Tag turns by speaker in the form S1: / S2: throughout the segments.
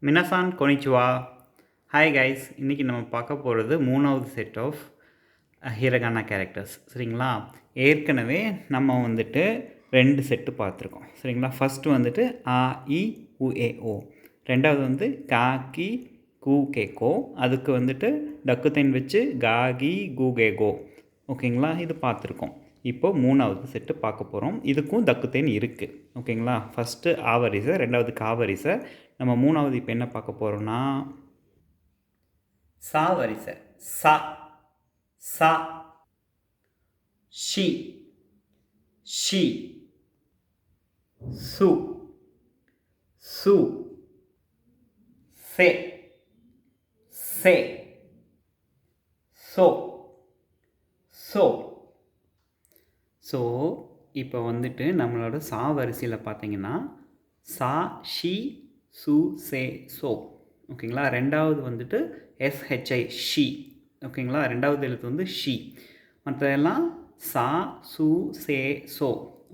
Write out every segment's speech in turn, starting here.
S1: மினசான் கொனிச்சுவா. Hi guys, இன்றைக்கி நம்ம பார்க்க போகிறது மூணாவது செட் ஆஃப் ஹிரகானா கேரக்டர்ஸ். சரிங்களா? ஏற்கனவே நம்ம வந்துட்டு 2 செட்டு பார்த்துருக்கோம். சரிங்களா? ஃபஸ்ட்டு வந்துட்டு ஆ இ உ ஏ ஓ, ரெண்டாவது வந்து கா கி கூ கே கோ, அதுக்கு வந்துட்டு டக்குத்தைன் வச்சு கா கி கூ கே கோ. ஓகேங்களா? இது பார்த்துருக்கோம். இப்போது மூணாவது செட்டு பார்க்க போகிறோம். இதுக்கும் தக்குத்தேன் இருக்குது. ஓகேங்களா? ஃபஸ்ட்டு ஆவரிசை, ரெண்டாவது காவரிசை. நம்ம மூணாவது இப்போ என்ன பார்க்க போகிறோம்னா சா வரிசை. சா சா, ஷி ஷி, சு சு, சே சே, சோ சோ. ஸோ இப்போ வந்துட்டு நம்மளோட சா வரிசையில் பார்த்தீங்கன்னா சா ஷி சு சே சோ. ஓகேங்களா? ரெண்டாவது வந்துட்டு எஸ்ஹெச்ஐ ஷி. ஓகேங்களா? ரெண்டாவது எழுத்து வந்து ஷி. மற்றதெல்லாம் சா சு சே சோ.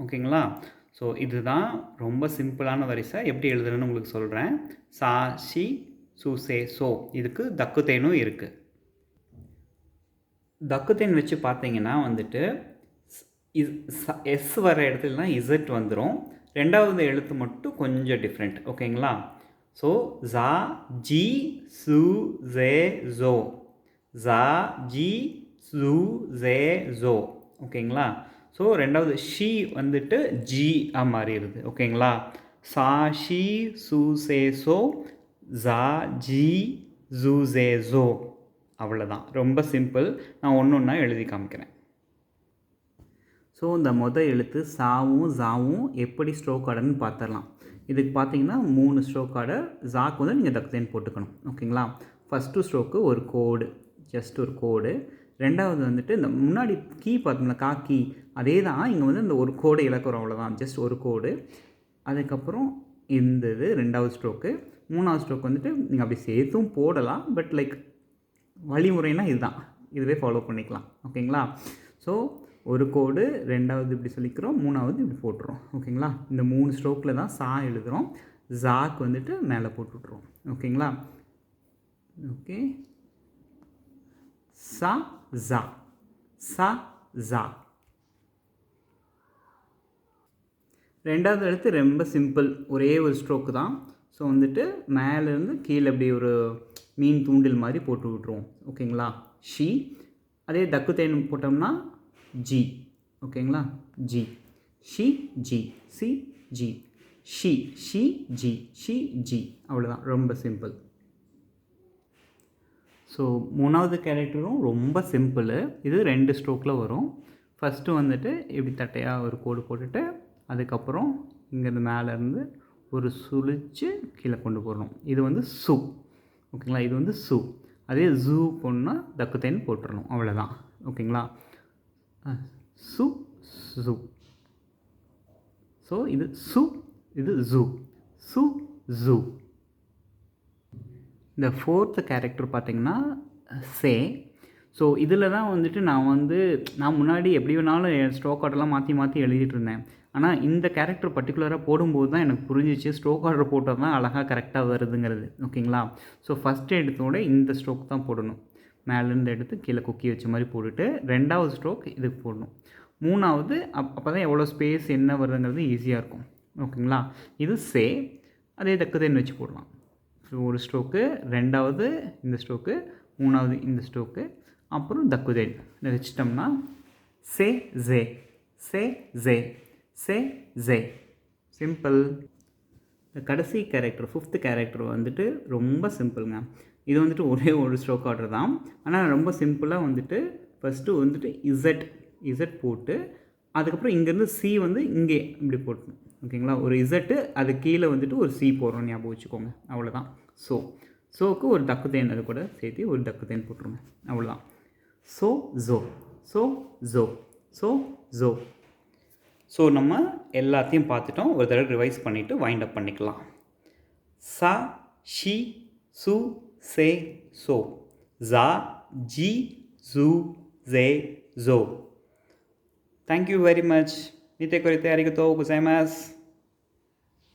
S1: ஓகேங்களா? ஸோ இதுதான் ரொம்ப சிம்பிளான வரிசை. எப்படி எழுதுறதுன்னு உங்களுக்கு சொல்கிறேன். சா ஷி சு சே சோ. இதுக்கு தக்குத்தேனும் இருக்குது. தக்குத்தேன் வச்சு பார்த்தீங்கன்னா வந்துட்டு எஸ் வர இடத்துலலாம் இசட் வந்துடும். ரெண்டாவது எழுத்து மட்டும் கொஞ்சம் டிஃப்ரெண்ட். ஓகேங்களா? ஸோ ஜா ஜி சு ஜே ஜோ, ஜா ஜி சு ஜே ஜோ. ஓகேங்களா? ஸோ ரெண்டாவது ஷி வந்துட்டு ஜி மாறிடுது. ஓகேங்களா? சா ஷி சு சே சோ, ஜா ஜி ஜூ ஜே ஜோ. அவ்வளோதான். ரொம்ப சிம்பிள். நான் ஒன்று ஒன்றா எழுதி காமிக்கிறேன். ஸோ இந்த எழுத்து சாவும் ஜாவும் எப்படி ஸ்ட்ரோக் ஆர்டர்னு பார்த்துடலாம். இதுக்கு பார்த்தீங்கன்னா 3 ஸ்ட்ரோக் ஆர்டர். ஜாக்கு வந்து நீங்கள் தக்குத்தேன் போட்டுக்கணும். ஓகேங்களா? ஃபஸ்ட்டு ஸ்ட்ரோக்கு ஒரு கோடு, ஜஸ்ட் ஒரு கோடு. ரெண்டாவது வந்துட்டு இந்த முன்னாடி கீ பார்த்தோம்னா கா கீ, அதே தான் இங்கே வந்து இந்த ஒரு கோடு இழக்கிறோம். அவ்வளோதான், ஜஸ்ட் ஒரு கோடு. அதுக்கப்புறம் இந்த இது ரெண்டாவது ஸ்ட்ரோக்கு. மூணாவது ஸ்ட்ரோக் வந்துட்டு நீங்கள் அப்படி சேர்த்தும் போடலாம். பட் லைக் வழிமுறைனா இதுதான், இதுவே ஃபாலோ பண்ணிக்கலாம். ஓகேங்களா? ஸோ ஒரு கோடு, ரெண்டாவது இப்படி சொல்லிக்கிறோம், மூணாவது இப்படி போட்டுறோம். ஓகேங்களா? இந்த 3 ஸ்ட்ரோக்கில் தான் சா எழுதுகிறோம். ஜாக்கு வந்துட்டு மேலே போட்டுவிட்ருவோம். ஓகேங்களா? ஓகே. சா ஜா, சா ஜா. ரெண்டாவது எழுத்து ரொம்ப சிம்பிள், ஒரே ஒரு ஸ்ட்ரோக்கு தான். ஸோ வந்துட்டு மேலேருந்து கீழே இப்படி ஒரு மீன் தூண்டில் மாதிரி போட்டு விட்ருவோம். ஓகேங்களா? ஷி. அதே தக்குத்தேன் போட்டோம்னா ஜி. ஓகேங்களா? G she G, C G, she she G, she G. அவ்வளோதான், ரொம்ப சிம்பிள். ஸோ மூணாவது கேரக்டரும் ரொம்ப சிம்பிள். இது 2 ஸ்ட்ரோக்கில் வரும். ஃபஸ்ட்டு வந்துட்டு இப்படி தட்டையாக ஒரு கோடு போட்டுட்டு அதுக்கப்புறம் இங்கேருந்து மேலேருந்து ஒரு சுழிச்சு கீழே கொண்டு போடணும். இது வந்து சு. ஓகேங்களா? இது வந்து சு. அதே ஜூ போடணுன்னா தக்குத்தேன் போட்டுடணும். அவ்வளோதான். ஓகேங்களா? சு சு. ஸோ இது சு, இது ஜூ, சு ஜூ. இந்த 4th கேரக்டர் பார்த்திங்கன்னா சே. ஸோ இதில் தான் வந்துட்டு நான் முன்னாடி எப்படி வேணாலும் ஸ்ட்ரோக் ஆர்டர்லாம் மாற்றி மாற்றி எழுதிட்டு இருந்தேன். ஆனால் இந்த கேரக்டர் பர்டிகுலராக போடும்போது தான் எனக்கு புரிஞ்சிச்சு ஸ்ட்ரோக் ஆர்டர் போட்டால் தான் அழகாக கரெக்டாக வருதுங்கிறது. ஓகேங்களா? ஸோ ஃபஸ்ட்டு எடுத்தோட இந்த ஸ்ட்ரோக் தான் போடணும். மேலேருந்து எடுத்து கீழே குக்கி வச்ச மாதிரி போட்டுட்டு ரெண்டாவது ஸ்ட்ரோக் இதுக்கு போடணும். மூணாவது அப்போ தான் எவ்வளோ ஸ்பேஸ் என்ன வருதுங்கிறது ஈஸியாக இருக்கும். ஓகேங்களா? இது சே. அதே தக்குத்தேன் வச்சு போடலாம். ஸோ ஒரு ஸ்ட்ரோக்கு, ரெண்டாவது இந்த ஸ்ட்ரோக்கு, மூணாவது இந்த ஸ்ட்ரோக்கு, அப்புறம் தக்குதேன் இதை வச்சிட்டோம்னா சே ஜே, சே ஜே, சே ஜே. சிம்பிள். இந்த கடைசி கேரக்டர் 5th கேரக்டர் வந்துட்டு ரொம்ப சிம்பிளுங்க. இது வந்துட்டு ஒரே ஒரு ஸ்ட்ரோக் ஆர்டர் தான். ஆனால் ரொம்ப சிம்பிளாக வந்துட்டு ஃபஸ்ட்டு வந்துட்டு இசட் போட்டு அதுக்கப்புறம் இங்கேருந்து சி வந்து இங்கே இப்படி போட்டணும். ஓகேங்களா? ஒரு இசட்டு, அது கீழே வந்துட்டு ஒரு சி போடுறோம், ஞாபகம் வச்சுக்கோங்க. அவ்வளோதான். சோக்கு ஒரு தக்குத்தேன் அது கூட சேர்த்து ஒரு தக்குத்தேன் போட்டுருங்க. அவ்வளோதான். So Joe, so Joe, so Joe. So நம்ம எல்லாத்தையும் பார்த்துட்டோம். ஒரு தடவை ரிவைஸ் பண்ணிவிட்டு வைண்ட் அப் பண்ணிக்கலாம். சா ஷி சு சே சோ, ஜா ஜி ஜூ ஜே ஜோ. Thank you very much. Mite korite arigatou gozaimasu.